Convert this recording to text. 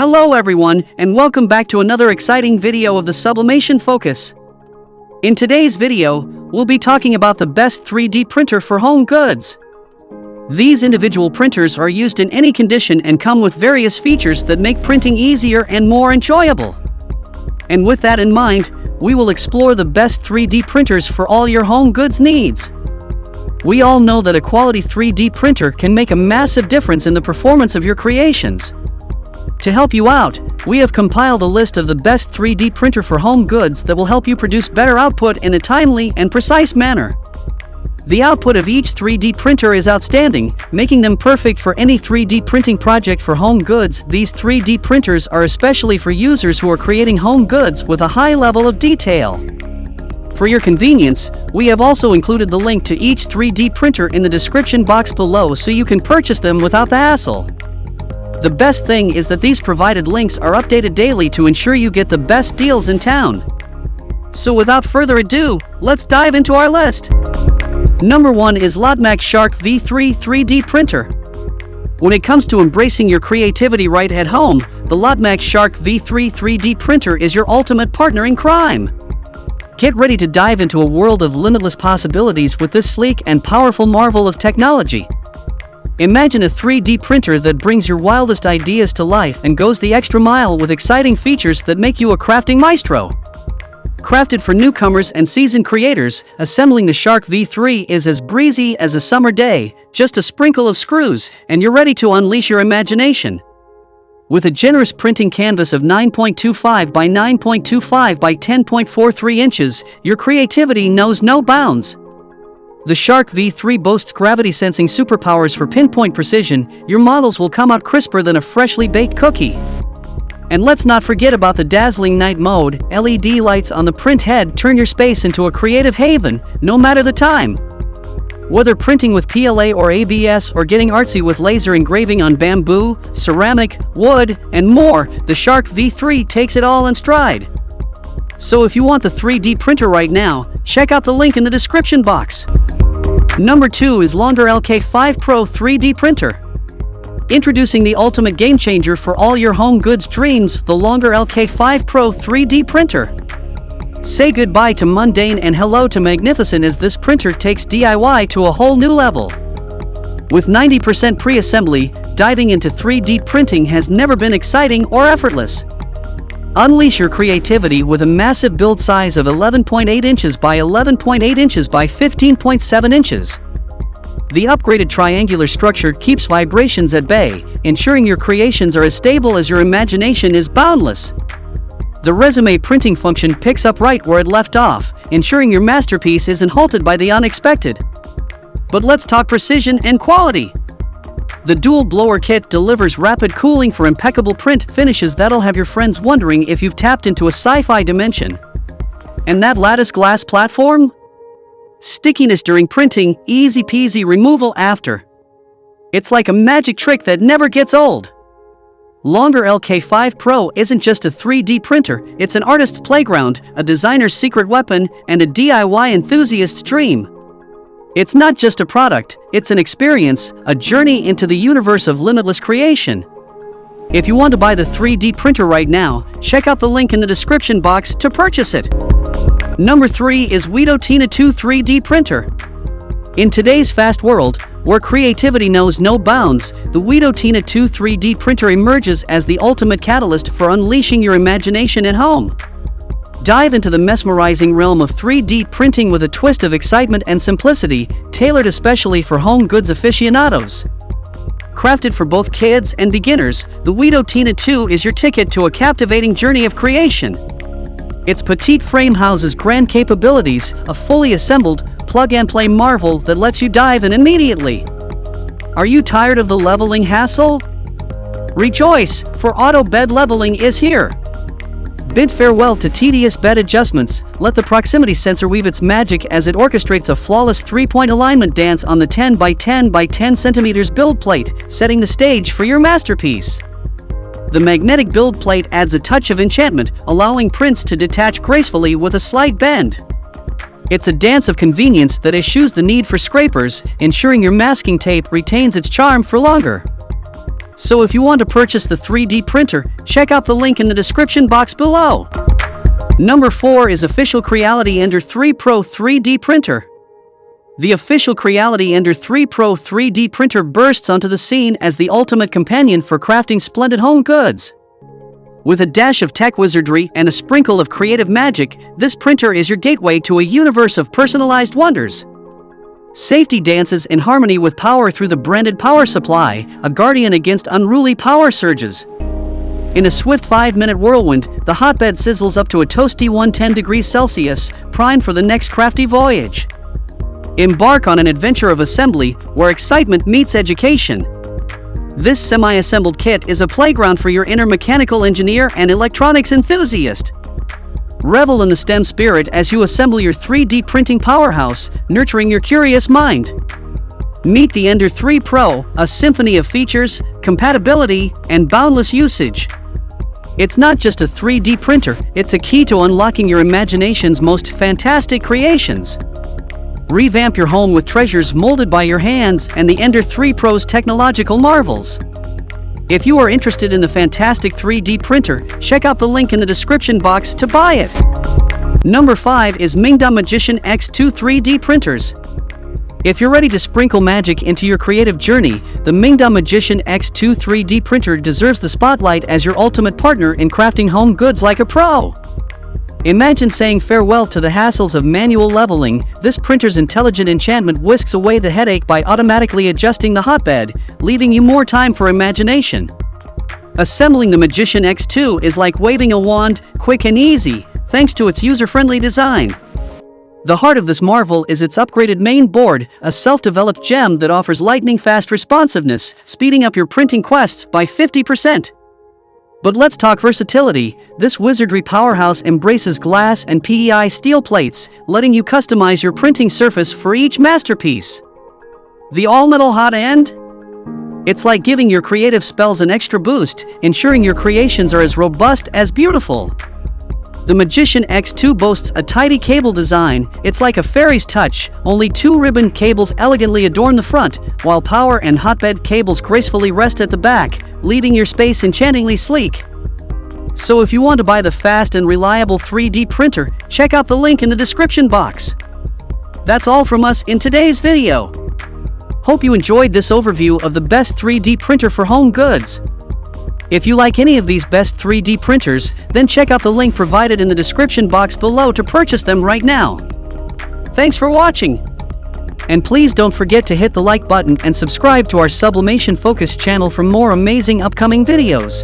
Hello everyone, and welcome back to another exciting video of the Sublimation Focus. In today's video, we'll be talking about the best 3D printer for home goods. These individual printers are used in any condition and come with various features that make printing easier and more enjoyable. And with that in mind, we will explore the best 3D printers for all your home goods needs. We all know that a quality 3D printer can make a massive difference in the performance of your creations. To help you out, we have compiled a list of the best 3D printer for home goods that will help you produce better output in a timely and precise manner. The output of each 3D printer is outstanding, making them perfect for any 3D printing project for home goods. These 3D printers are especially for users who are creating home goods with a high level of detail. For your convenience, we have also included the link to each 3D printer in the description box below so you can purchase them without the hassle. The best thing is that these provided links are updated daily to ensure you get the best deals in town. So without further ado, let's dive into our list. Number 1 is Loudmax Shark V3 3D printer. When it comes to embracing your creativity right at home, the Loudmax Shark V3 3D printer is your ultimate partner in crime. Get ready to dive into a world of limitless possibilities with this sleek and powerful marvel of technology. Imagine a 3D printer that brings your wildest ideas to life and goes the extra mile with exciting features that make you a crafting maestro. Crafted for newcomers and seasoned creators, assembling the Shark V3 is as breezy as a summer day, just a sprinkle of screws, and you're ready to unleash your imagination. With a generous printing canvas of 9.25 by 9.25 by 10.43 inches, your creativity knows no bounds. The Shark V3 boasts gravity-sensing superpowers for pinpoint precision. Your models will come out crisper than a freshly baked cookie. And let's not forget about the dazzling night mode. LED lights on the print head turn your space into a creative haven, no matter the time. Whether printing with PLA or ABS or getting artsy with laser engraving on bamboo, ceramic, wood, and more, the Shark V3 takes it all in stride. So if you want the 3D printer right now, check out the link in the description box. Number 2 is Lamination LK5 Pro 3D printer. Introducing the ultimate game changer for all your home goods dreams, the Lamination LK5 Pro 3D printer. Say goodbye to mundane and hello to magnificent as this printer takes DIY to a whole new level. With 90% pre-assembly, diving into 3D printing has never been exciting or effortless. Unleash your creativity with a massive build size of 11.8 inches by 11.8 inches by 15.7 inches. The upgraded triangular structure keeps vibrations at bay, ensuring your creations are as stable as your imagination is boundless. The resume printing function picks up right where it left off, ensuring your masterpiece isn't halted by the unexpected. But let's talk precision and quality. The dual blower kit delivers rapid cooling for impeccable print finishes that'll have your friends wondering if you've tapped into a sci-fi dimension. And that lattice glass platform? Stickiness during printing, easy peasy removal after. It's like a magic trick that never gets old. Lamination LK5 Pro isn't just a 3D printer, it's an artist's playground, a designer's secret weapon, and a DIY enthusiast's dream. It's not just a product, it's an experience, a journey into the universe of limitless creation. If you want to buy the 3D printer right now, check out the link in the description box to purchase it. Number 3 is Guido Tina 2 3D printer. In today's fast world, where creativity knows no bounds, the Guido Tina 2 3D printer emerges as the ultimate catalyst for unleashing your imagination at home. Dive into the mesmerizing realm of 3D printing with a twist of excitement and simplicity, tailored especially for home goods aficionados. Crafted for both kids and beginners, the Guido Tina 2 is your ticket to a captivating journey of creation. Its petite frame houses grand capabilities, a fully assembled, plug-and-play marvel that lets you dive in immediately. Are you tired of the leveling hassle? Rejoice, for auto bed leveling is here. Bid farewell to tedious bed adjustments. Let the proximity sensor weave its magic as it orchestrates a flawless 3-point alignment dance on the 10 by 10 by 10 centimeters build plate, setting the stage for your masterpiece. The magnetic build plate adds a touch of enchantment, allowing prints to detach gracefully with a slight bend. It's a dance of convenience that eschews the need for scrapers, ensuring your masking tape retains its charm for longer. So if you want to purchase the 3D printer, check out the link in the description box below. Number 4 is official Creality Ender 3 Pro 3D printer. The official Creality Ender 3 Pro 3D printer bursts onto the scene as the ultimate companion for crafting splendid home goods. With a dash of tech wizardry and a sprinkle of creative magic, this printer is your gateway to a universe of personalized wonders. Safety dances in harmony with power through the branded power supply, a guardian against unruly power surges. In a swift 5-minute whirlwind, the hotbed sizzles up to a toasty 110 degrees Celsius, primed for the next crafty voyage. Embark on an adventure of assembly where excitement meets education. This semi-assembled kit is a playground for your inner mechanical engineer and electronics enthusiast. Revel in the STEM spirit as you assemble your 3D printing powerhouse, nurturing your curious mind. Meet the Ender 3 Pro, a symphony of features, compatibility, and boundless usage. It's not just a 3D printer, it's a key to unlocking your imagination's most fantastic creations. Revamp your home with treasures molded by your hands and the Ender 3 Pro's technological marvels. If you are interested in the fantastic 3D printer, check out the link in the description box to buy it. Number 5 is Mingda Magician X2 3D printers. If you're ready to sprinkle magic into your creative journey, the Mingda Magician X2 3D printer deserves the spotlight as your ultimate partner in crafting home goods like a pro. Imagine saying farewell to the hassles of manual leveling. This printer's intelligent enchantment whisks away the headache by automatically adjusting the hotbed, leaving you more time for imagination. Assembling the Magician X2 is like waving a wand, quick and easy, thanks to its user-friendly design. The heart of this marvel is its upgraded main board, a self-developed gem that offers lightning-fast responsiveness, speeding up your printing quests by 50%. But let's talk versatility. This wizardry powerhouse embraces glass and PEI steel plates, letting you customize your printing surface for each masterpiece. The all-metal hot end? It's like giving your creative spells an extra boost, ensuring your creations are as robust as beautiful. The Magician X2 boasts a tidy cable design. It's like a fairy's touch. Only 2 ribbon cables elegantly adorn the front, while power and hotbed cables gracefully rest at the back, leaving your space enchantingly sleek. So if you want to buy the fast and reliable 3D printer, check out the link in the description box. That's all from us in today's video. Hope you enjoyed this overview of the best 3D printer for home goods. If you like any of these best 3D printers, then check out the link provided in the description box below to purchase them right now. Thanks for watching! And please don't forget to hit the like button and subscribe to our Sublimation Focus channel for more amazing upcoming videos.